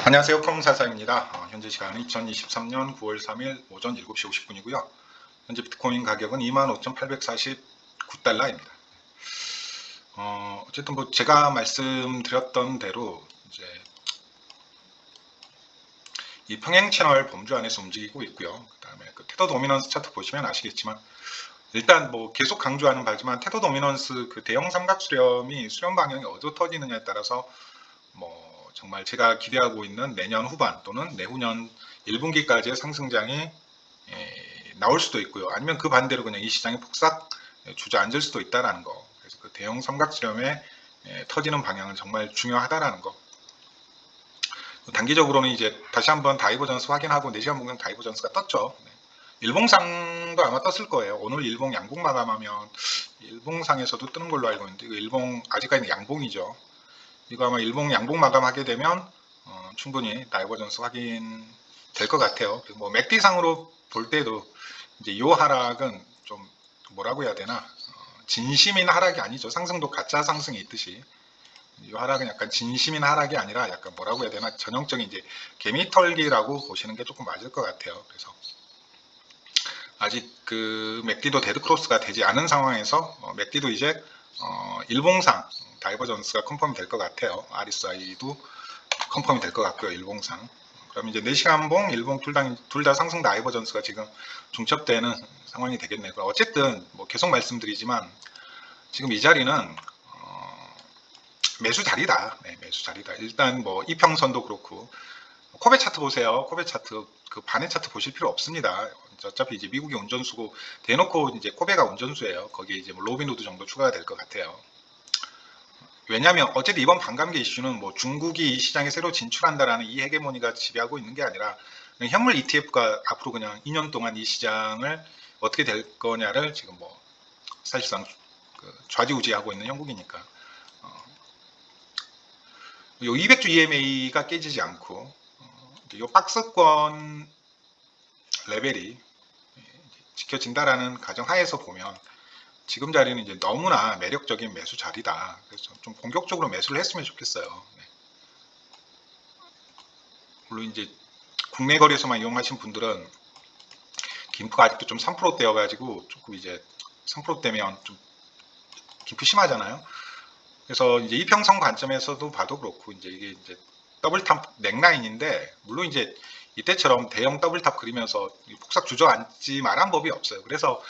안녕하세요. 프롬사사입니다. 현재 시간은 2023년 9월 3일 오전 7시 50분이고요. 현재 비트코인 가격은 25,849달러입니다. 어쨌든 뭐 제가 말씀드렸던 대로 이제 이 평행 채널 범주 안에서 움직이고 있고요. 그다음에 그 테더 도미넌스 차트 보시면 아시겠지만 일단 뭐 계속 강조하는 바지만 테더 도미넌스 그 대형 삼각 수렴이 수렴 방향이 어디로 터지느냐에 따라서 뭐 정말 제가 기대하고 있는 내년 후반 또는 내후년 1분기까지의 상승장이 나올 수도 있고요. 아니면 그 반대로 그냥 이 시장이 폭삭 주저앉을 수도 있다라는 거. 그래서 그 대형 삼각수렴의 터지는 방향은 정말 중요하다라는 거. 단기적으로는 이제 다시 한번 다이버전스 확인하고 4시간 목경 다이버전스가 떴죠. 일봉상도 아마 떴을 거예요. 오늘 일봉 양봉 마감하면 일봉상에서도 뜨는 걸로 알고 있는데 일봉 아직까지는 양봉이죠. 이거 아마 일봉 양봉 마감하게 되면 충분히 다이버전스 확인 될 것 같아요. 뭐 맥디상으로 볼 때도 이제 요 하락은 좀 뭐라고 해야 되나 진심인 하락이 아니죠. 상승도 가짜 상승이 있듯이 요 하락은 약간 진심인 하락이 아니라 약간 뭐라고 해야 되나 전형적인 이제 개미털기라고 보시는 게 조금 맞을 것 같아요. 그래서 아직 그 맥디도 데드크로스가 되지 않은 상황에서 맥디도 이제 일봉상 다이버전스가 컨펌이 될 것 같아요. RSI도 컨펌이 될 것 같고요. 일봉상. 그럼 이제 4시간 봉, 일봉 둘 다 상승 다이버전스가 지금 중첩되는 상황이 되겠네요. 어쨌든 뭐 계속 말씀드리지만 지금 이 자리는 매수 자리다. 네, 매수 자리다. 일단 뭐 이평선도 그렇고 코베 차트 보세요. 코베 차트 그 반의 차트 보실 필요 없습니다. 어차피 이제 미국이 운전수고 대놓고 이제 코베가 운전수예요. 거기에 이제 뭐 로빈후드 정도 추가가 될 것 같아요. 왜냐하면 어쨌든 이번 반감기 이슈는 뭐 중국이 이 시장에 새로 진출한다라는 이 헤게모니가 지배하고 있는 게 아니라 현물 ETF가 앞으로 그냥 2년 동안 이 시장을 어떻게 될 거냐를 지금 뭐 사실상 그 좌지우지하고 있는 형국이니까 요 200주 EMA가 깨지지 않고 요 박스권 레벨이 지켜진다라는 가정하에서 보면 지금 자리는 이제 너무나 매력적인 매수 자리다. 그래서 좀 본격적으로 매수를 했으면 좋겠어요. 네. 물론 이제 국내 거래소만 이용하신 분들은 김프가 아직도 좀 3%대여 가지고 조금 이제 3%대면 좀 김프 심하잖아요. 그래서 이제 이평선 관점에서도 봐도 그렇고 이제 이게 이제 더블탑 넥라인인데 물론 이제 이때처럼 대형 더블탑 그리면서 폭삭 주저앉지 말한 법이 없어요. 그래서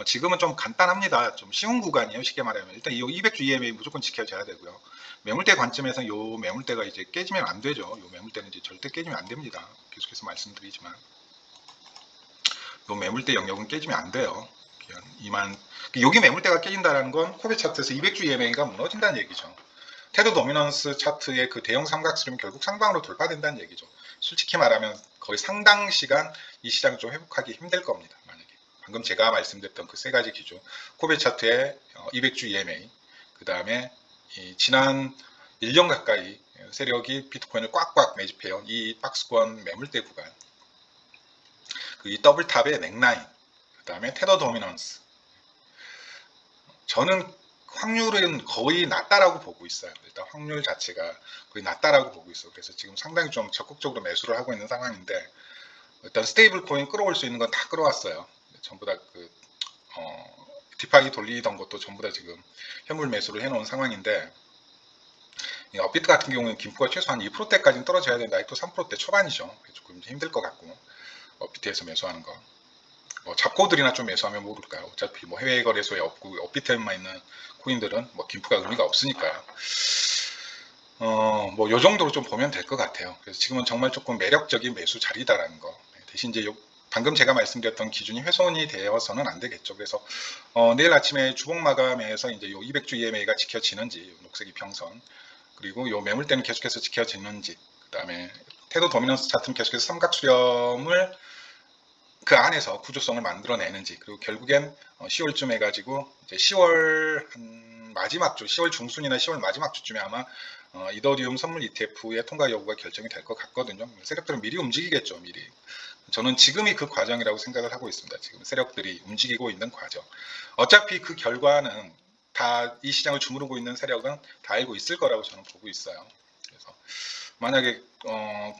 지금은 좀 간단합니다. 좀 쉬운 구간이에요. 쉽게 말하면 일단 이 200주 EMA 무조건 지켜져야 되고요. 매물대 관점에서 요 매물대가 이제 깨지면 안 되죠. 요 매물대는 이제 절대 깨지면 안 됩니다. 계속해서 말씀드리지만 요 매물대 영역은 깨지면 안 돼요. 여기 매물대가 깨진다는 건 코베 차트에서 200주 EMA가 무너진다는 얘기죠. 테더 도미넌스 차트의 그 대형 삼각수렴이 결국 상방으로 돌파된다는 얘기죠. 솔직히 말하면 거의 상당 시간 이 시장을 좀 회복하기 힘들 겁니다. 만약에 방금 제가 말씀드렸던 그 세 가지 기준, 코베 차트의 200주 EMA, 그 다음에 지난 1년 가까이 세력이 비트코인을 꽉꽉 매집해온 이 박스권 매물대 구간, 이 더블탑의 넥라인, 그 다음에 테더 도미넌스. 저는 확률은 거의 낮다라고 보고 있어요. 일단 확률 자체가 거의 낮다라고 보고 있어요. 그래서 지금 상당히 좀 적극적으로 매수를 하고 있는 상황인데 일단 스테이블 코인 끌어올 수 있는 건 다 끌어왔어요. 전부 다 그 디파이 돌리던 것도 전부 다 지금 현물 매수를 해놓은 상황인데 업비트 같은 경우는 김프가 최소한 2%대까지는 떨어져야 된다. 또 3%대 초반이죠. 조금 힘들 것 같고 업비트에서 매수하는 거. 뭐 잡코들이나 좀 매수하면 모를까요? 어차피 뭐 해외 거래소에 없고 업비트에만 있는 코인들은 뭐 김프가 의미가 없으니까요. 뭐 요 정도로 좀 보면 될 것 같아요. 그래서 지금은 정말 조금 매력적인 매수 자리다라는 거. 대신 이제 방금 제가 말씀드렸던 기준이 훼손이 되어서는 안 되겠죠. 그래서 내일 아침에 주봉 마감에서 이제 요 200주 EMA가 지켜지는지, 녹색 이평선, 그리고 요 매물대는 계속해서 지켜지는지, 그 다음에 테더 도미넌스 차트는 계속해서 삼각 수렴을 그 안에서 구조성을 만들어내는지, 그리고 결국엔 10월쯤 해가지고 이제 10월 한 마지막 주, 10월 중순이나 10월 마지막 주쯤에 아마 이더리움 선물 ETF의 통과 여부가 결정이 될 것 같거든요. 세력들은 미리 움직이겠죠, 미리. 저는 지금이 그 과정이라고 생각을 하고 있습니다. 지금 세력들이 움직이고 있는 과정. 어차피 그 결과는 다 이 시장을 주무르고 있는 세력은 다 알고 있을 거라고 저는 보고 있어요. 그래서 만약에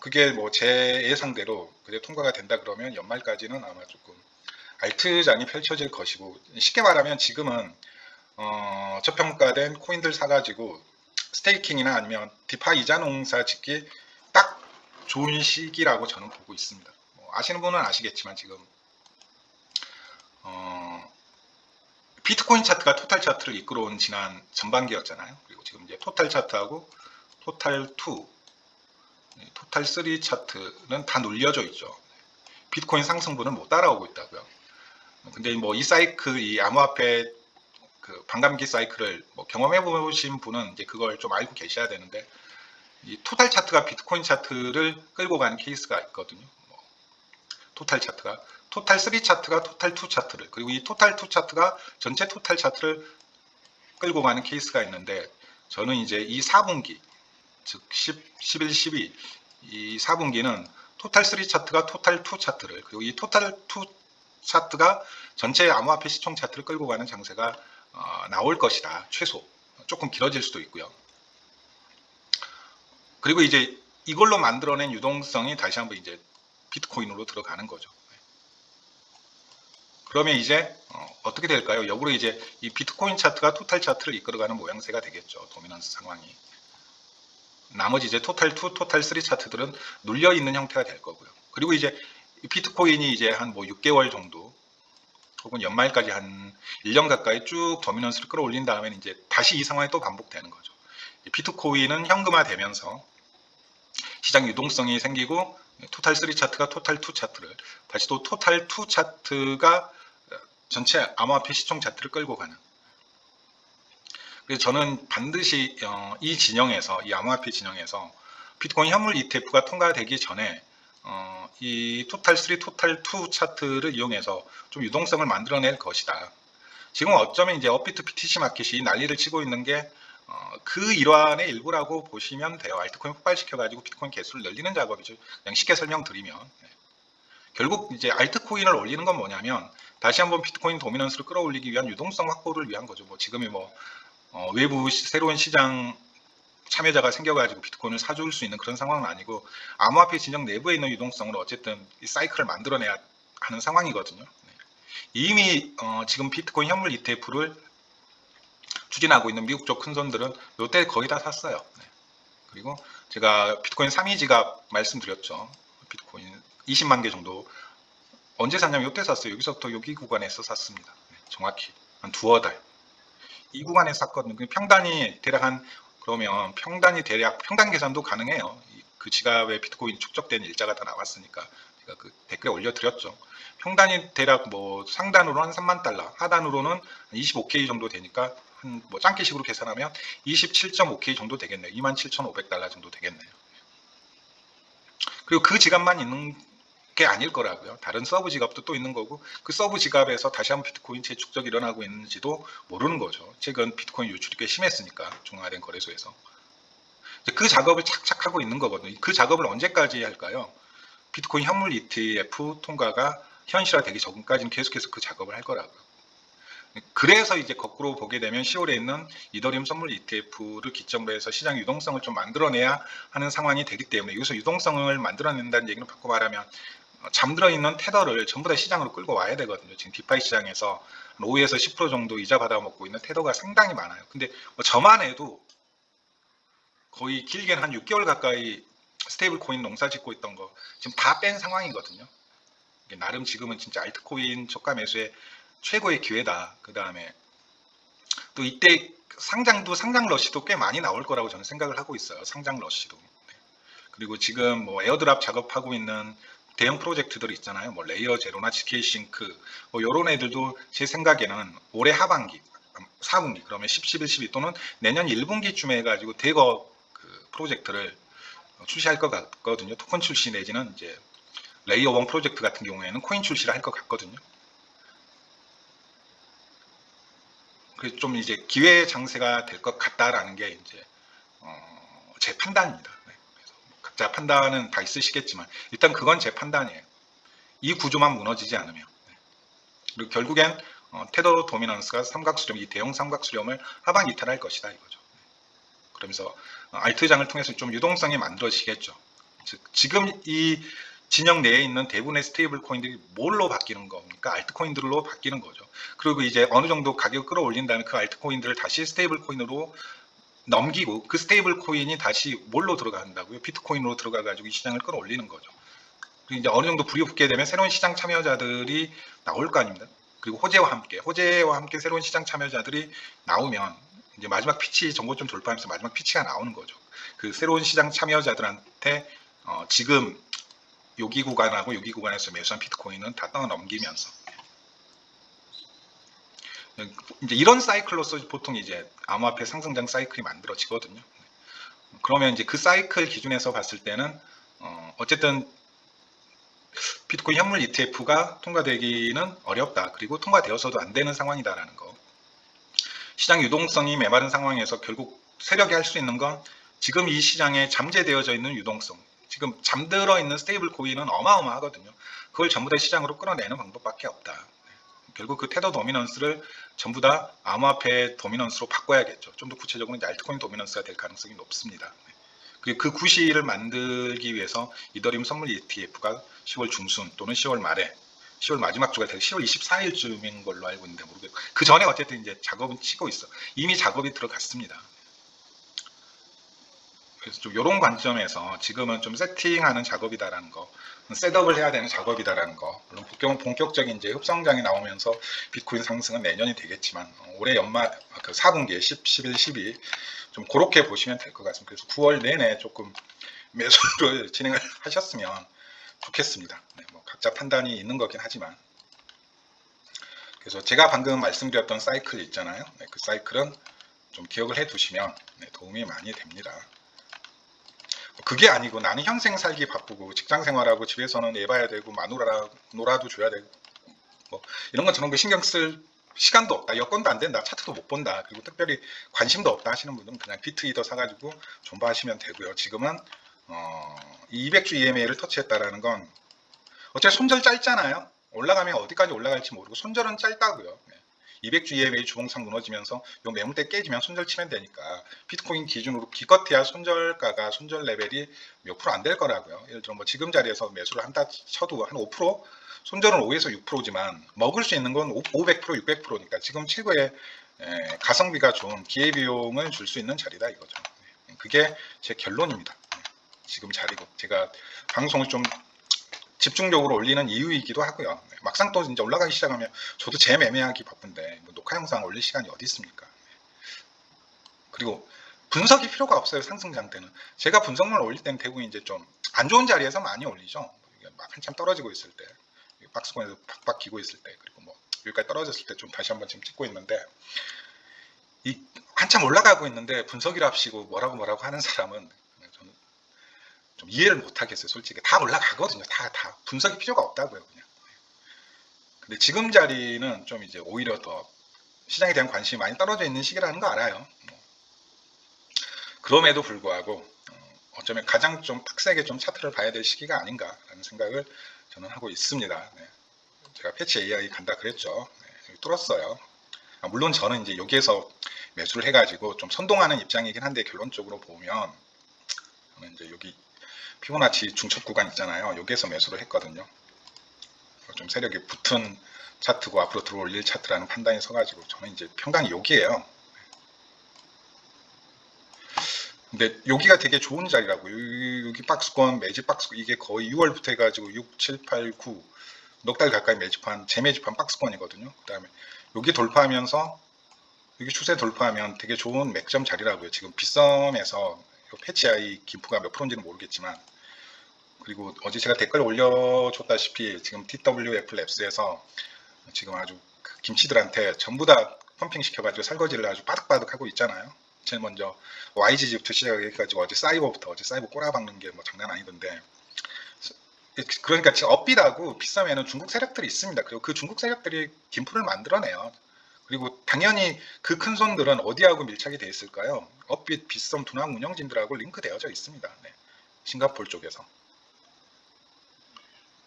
그게 뭐 제 예상대로 그게 통과가 된다 그러면 연말까지는 아마 조금 알트장이 펼쳐질 것이고, 쉽게 말하면 지금은 저평가된 코인들 사가지고 스테이킹이나 아니면 디파 이자 농사 짓기 딱 좋은 시기라고 저는 보고 있습니다. 아시는 분은 아시겠지만 지금 비트코인 차트가 토탈 차트를 이끌어온 지난 전반기였잖아요. 그리고 지금 이제 토탈 차트하고 토탈 2, 토탈 3 차트는 다 눌려져 있죠. 비트코인 상승분은 못 따라오고 있다고요. 근데 뭐 이 사이클, 이 암호화폐 그 반감기 사이클을 뭐 경험해 보신 분은 이제 그걸 좀 알고 계셔야 되는데, 이 토탈 차트가 비트코인 차트를 끌고 가는 케이스가 있거든요. 토탈 차트가 토탈 3 차트가 토탈 2 차트를, 그리고 이 토탈 2 차트가 전체 토탈 차트를 끌고 가는 케이스가 있는데, 저는 이제 이 4분기 즉 10, 11, 12 이 4분기는 토탈 3 차트가 토탈 2 차트를, 그리고 이 토탈 2 차트가 전체 암호화폐 시총 차트를 끌고 가는 장세가 나올 것이다. 최소 조금 길어질 수도 있고요. 그리고 이제 이걸로 만들어낸 유동성이 다시 한번 이제 비트코인으로 들어가는 거죠. 그러면 이제 어떻게 될까요? 역으로 이제 이 비트코인 차트가 토탈 차트를 이끌어가는 모양새가 되겠죠. 도미넌스 상황이. 나머지 이제 토탈 2, 토탈 3 차트들은 눌려 있는 형태가 될 거고요. 그리고 이제 비트코인이 이제 한 뭐 6개월 정도 혹은 연말까지 한 1년 가까이 쭉 도미넌스를 끌어올린 다음에는 이제 다시 이 상황이 또 반복되는 거죠. 비트코인은 현금화되면서 시장 유동성이 생기고 토탈 3 차트가 토탈 2 차트를, 다시 또 토탈 2 차트가 전체 암호화폐 시총 차트를 끌고 가는. 그래서 저는 반드시 이 진영에서, 이 암호화폐 진영에서 비트코인 현물 ETF가 통과되기 전에 이 토탈 3, 토탈 2 차트를 이용해서 좀 유동성을 만들어낼 것이다. 지금 어쩌면 이제 업비트 BTC 마켓이 난리를 치고 있는 게 그 일환의 일부라고 보시면 돼요. 알트코인 폭발시켜가지고 비트코인 개수를 늘리는 작업이죠. 그냥 쉽게 설명드리면. 결국 이제 알트코인을 올리는 건 뭐냐면 다시 한번 비트코인 도미넌스를 끌어올리기 위한 유동성 확보를 위한 거죠. 뭐 지금이 뭐 외부 새로운 시장 참여자가 생겨가지고 비트코인을 사줄 수 있는 그런 상황은 아니고, 암호화폐 진영 내부에 있는 유동성으로 어쨌든 이 사이클을 만들어내야 하는 상황이거든요. 이미 지금 비트코인 현물 ETF를 추진하고 있는 미국 쪽 큰손들은 요때 거의 다 샀어요. 그리고 제가 비트코인 3위 지갑 말씀드렸죠. 비트코인 20만 개 정도 언제 샀냐면 요때 샀어요. 여기서부터 여기 구간에서 샀습니다. 정확히 한 두어 달. 이 구간에서 샀거든요. 평단이 대략 그러면 평단이 대략 평단 계산도 가능해요. 그 지갑에 비트코인 축적된 일자가 다 나왔으니까 제가 그 댓글에 올려드렸죠. 평단이 대략 뭐 상단으로 한 3만 달러, 하단으로는 25K 정도 되니까 한 뭐 짱깨식으로 계산하면 27.5K 정도 되겠네요. 27,500달러 정도 되겠네요. 그리고 그 지갑만 있는 게 아닐 거라고요. 다른 서브 지갑도 또 있는 거고, 그 서브 지갑에서 다시 한번 비트코인 재축적이 일어나고 있는지도 모르는 거죠. 최근 비트코인 유출이 꽤 심했으니까 중앙화된 거래소에서. 그 작업을 착착 하고 있는 거거든요. 그 작업을 언제까지 할까요? 비트코인 현물 ETF 통과가 현실화되기 전까지는 계속해서 그 작업을 할 거라고요. 그래서 이제 거꾸로 보게 되면 10월에 있는 이더리움 선물 ETF를 기점으로 해서 시장 유동성을 좀 만들어내야 하는 상황이 되기 때문에, 여기서 유동성을 만들어낸다는 얘기는 바꿔 말하면 잠들어 있는 테더를 전부 다 시장으로 끌고 와야 되거든요. 지금 디파이 시장에서 5에서 10% 정도 이자 받아먹고 있는 테더가 상당히 많아요. 근데 뭐 저만 해도 거의 길게는 한 6개월 가까이 스테이블 코인 농사 짓고 있던 거 지금 다 뺀 상황이거든요. 나름 지금은 진짜 알트코인 저가 매수의 최고의 기회다. 그 다음에 또 이때 상장 러시도 꽤 많이 나올 거라고 저는 생각을 하고 있어요. 상장 러시도. 그리고 지금 뭐 에어드랍 작업하고 있는 대형 프로젝트들 있잖아요. 뭐 레이어 제로나 GK싱크 뭐 이런 애들도 제 생각에는 올해 하반기 4분기 그러면 10, 11, 12 또는 내년 1분기쯤에 해가지고 대거 그 프로젝트를 출시할 것 같거든요. 토큰 출시 내지는 이제 레이어 1 프로젝트 같은 경우에는 코인 출시를 할 것 같거든요. 그래서 좀 이제 기회 장세가 될 것 같다라는 게 이제 제 판단입니다. 그래서 각자 판단은 다 있으시겠지만 일단 그건 제 판단이에요. 이 구조만 무너지지 않으면. 그리고 결국엔 테더 도미넌스가 삼각수렴, 이 대형 삼각수렴을 하방 이탈할 것이다 이거죠. 그러면서 알트장을 통해서 좀 유동성이 만들어지겠죠. 즉 지금 이 진영 내에 있는 대부분의 스테이블 코인들이 뭘로 바뀌는 겁니까? 알트코인들로 바뀌는 거죠. 그리고 이제 어느 정도 가격을 끌어올린 다음에 그 알트코인들을 다시 스테이블 코인으로 넘기고 그 스테이블 코인이 다시 뭘로 들어간다고요? 비트코인으로 들어가 가지고 이 시장을 끌어올리는 거죠. 그리고 이제 어느 정도 불이 붙게 되면 새로운 시장 참여자들이 나올 거 아닙니까? 그리고 호재와 함께 새로운 시장 참여자들이 나오면 이제 마지막 피치 정고점 돌파하면서 마지막 피치가 나오는 거죠. 그 새로운 시장 참여자들한테 지금 여기 구간하고 여기 구간에서 매수한 비트코인은 다 떠넘기면서 이제 이런 사이클로서 보통 이제 암호화폐 상승장 사이클이 만들어지거든요. 그러면 이제 그 사이클 기준에서 봤을 때는 어쨌든 비트코인 현물 ETF가 통과되기는 어렵다. 그리고 통과되어서도 안 되는 상황이다라는 거. 시장 유동성이 메마른 상황에서 결국 세력이 할 수 있는 건 지금 이 시장에 잠재되어져 있는 유동성. 지금 잠들어 있는 스테이블 코인은 어마어마하거든요. 그걸 전부 다 시장으로 끌어내는 방법밖에 없다. 결국 그 테더 도미넌스를 전부 다 암호화폐 도미넌스로 바꿔야겠죠. 좀 더 구체적으로 이제 알트코인 도미넌스가 될 가능성이 높습니다. 그리고 그 구시를 만들기 위해서 이더리움 선물 ETF가 10월 중순 또는 10월 말에 10월 마지막 주가 될 10월 24일쯤인 걸로 알고 있는데 모르겠고 그 전에 어쨌든 이제 작업은 치고 있어. 이미 작업이 들어갔습니다. 그래서 좀 이런 관점에서 지금은 좀 세팅하는 작업이다라는 거, 셋업을 해야 되는 작업이다라는 거. 물론 본격적인 이제 흡성장이 나오면서 비트코인 상승은 내년이 되겠지만 올해 연말 그 4분기에 10, 11, 12 좀 그렇게 보시면 될 것 같습니다. 그래서 9월 내내 조금 매수를 진행을 하셨으면 좋겠습니다. 네, 뭐 각자 판단이 있는 거긴 하지만 그래서 제가 방금 말씀드렸던 사이클 있잖아요. 네, 그 사이클은 좀 기억을 해 두시면 네, 도움이 많이 됩니다. 그게 아니고 나는 현생 살기 바쁘고 직장 생활하고 집에서는 애 봐야 되고 마누라랑 놀아도 줘야 되고 뭐 이런 거 저런 거 신경 쓸 시간도 없다. 여건도 안 된다. 차트도 못 본다. 그리고 특별히 관심도 없다 하시는 분들은 그냥 비트이더 사가지고 존버하시면 되고요. 지금은 이 200주 EMA를 터치했다라는 건 어차피 손절 짧잖아요. 올라가면 어디까지 올라갈지 모르고 손절은 짧다고요. 200주 EMA 주봉상 무너지면서 요 매물대 깨지면 손절 치면 되니까 비트코인 기준으로 기껏해야 손절가가 손절 레벨이 몇 프로 안 될 거라고요. 예를 들어 뭐 지금 자리에서 매수를 한다 쳐도 한 5%? 손절은 5에서 6%지만 먹을 수 있는 건 500%, 600%니까 지금 최고의 가성비가 좋은 기회비용을 줄 수 있는 자리다 이거죠. 그게 제 결론입니다. 지금 자리고 제가 방송을 좀 집중적으로 올리는 이유이기도 하고요. 막상 또 이제 올라가기 시작하면 저도 재매매하기 바쁜데 뭐 녹화 영상 올릴 시간이 어디 있습니까? 그리고 분석이 필요가 없어요. 상승장 때는 제가 분석만 올릴 때는 대부분 이제 좀 안 좋은 자리에서 많이 올리죠. 막 한참 떨어지고 있을 때, 박스권에서 팍팍 기고 있을 때, 그리고 뭐 여기까지 떨어졌을 때 좀 다시 한번 지금 찍고 있는데 이 한참 올라가고 있는데 분석이랍시고 뭐라고 하는 사람은 저는 좀 이해를 못 하겠어요. 솔직히 다 올라가거든요. 다 분석이 필요가 없다고요. 그냥. 근데 지금 자리는 좀 이제 오히려 더 시장에 대한 관심이 많이 떨어져 있는 시기라는 거 알아요. 그럼에도 불구하고 어쩌면 가장 좀 빡세게 좀 차트를 봐야 될 시기가 아닌가라는 생각을 저는 하고 있습니다. 네. 제가 패치 AI 간다 그랬죠. 네, 뚫었어요. 물론 저는 이제 여기에서 매수를 해가지고 좀 선동하는 입장이긴 한데 결론적으로 보면 저는 이제 여기 피보나치 중첩 구간 있잖아요. 여기에서 매수를 했거든요. 좀 세력이 붙은 차트고 앞으로 들어올릴 차트라는 판단이 서가지고 저는 이제 평강이 여기에요. 근데 여기가 되게 좋은 자리라고. 여기 박스권, 매집 박스권 이게 거의 6월부터 해가지고 6, 7, 8, 9 넉 달 가까이 매집한 재매집한 박스권이거든요. 그 다음에 여기 돌파하면서 여기 추세 돌파하면 되게 좋은 맥점 자리라고요. 지금 빗썸에서 패치 아이 김프가 몇 프로인지는 모르겠지만 그리고 어제 제가 댓글 올려줬다시피 지금 TWF 랩스에서 지금 아주 김치들한테 전부 다 펌핑 시켜가지고 설거지를 아주 바득바득 하고 있잖아요. 제일 먼저 YGG부터 시작해가지고 어제 사이버 꼬라박는 게 뭐 장난 아니던데. 그러니까 지금 업비트하고 빗썸에는 중국 세력들이 있습니다. 그리고 그 중국 세력들이 김프를 만들어내요. 그리고 당연히 그 큰 손들은 어디하고 밀착이 돼 있을까요? 업비트, 빗썸, 두남 운영진들하고 링크되어져 있습니다. 네. 싱가포르 쪽에서.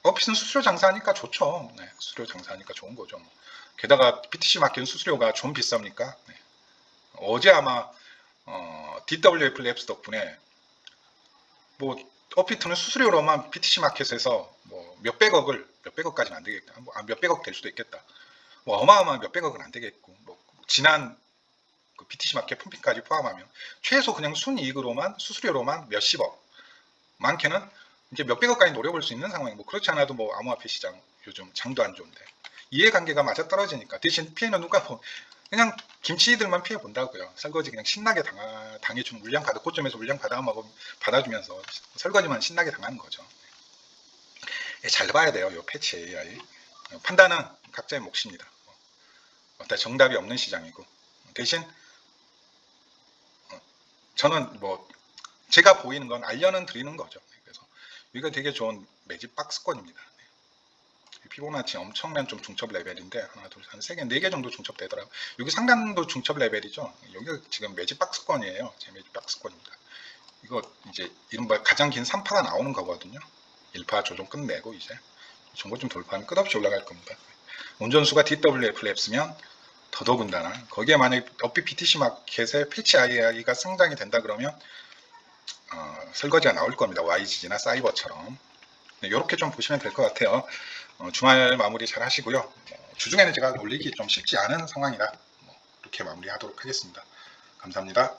업비트는 수수료 장사하니까 좋죠. 네. 수수료 장사하니까 좋은 거죠. 게다가 BTC 맡기는 수수료가 좀 비쌉니까? 네. 어제 아마 DWF 랩스 덕분에 뭐 업비트는 수수료로만 BTC 마켓에서 뭐 몇백억까지는 안 되겠다. 몇백억 될 수도 있겠다. 뭐 어마어마한 몇백억은 안 되겠고, 뭐 지난 그 BTC 마켓 펌핑까지 포함하면 최소 그냥 순이익으로만 수수료로만 몇십억, 많게는 이제 몇백억까지 노려볼 수 있는 상황이고, 뭐 그렇지 않아도 뭐 암호화폐 시장 요즘 장도 안 좋은데 이해관계가 맞아 떨어지니까 대신 피해는 누가 뭐 그냥 김치들만 피해 본다고요. 설거지 그냥 신나게 당해주는, 물량 받아 고점에서 물량 받아주면서 설거지만 신나게 당하는 거죠. 잘 봐야 돼요. 요 패치 AI 판단은 각자의 몫입니다. 어떤 정답이 없는 시장이고, 대신 저는 뭐 제가 보이는 건 알려는 드리는 거죠. 그래서 이거 되게 좋은 매집 박스권입니다. 피보나치 엄청난 좀 중첩 레벨인데 하나, 둘, 한 3개, 4개 정도 중첩 되더라고요. 여기 상단도 중첩 레벨이죠. 여기가 지금 매집 박스권이에요. 제 매집 박스권입니다. 이거 이제 이른바 가장 긴 3파가 나오는 거거든요. 1파 조정 끝내고 이제 정보점 돌파하면 끝없이 올라갈 겁니다. 운전수가 DWF 랩스면 더더군다나 거기에 만약에 업비 BTC 마켓에 패치 IA가 상장이 된다 그러면 설거지가 나올 겁니다. YGG나 사이버처럼. 이렇게 좀 보시면 될 것 같아요. 주말 마무리 잘 하시고요. 주중에는 제가 올리기 좀 쉽지 않은 상황이라 이렇게 마무리하도록 하겠습니다. 감사합니다.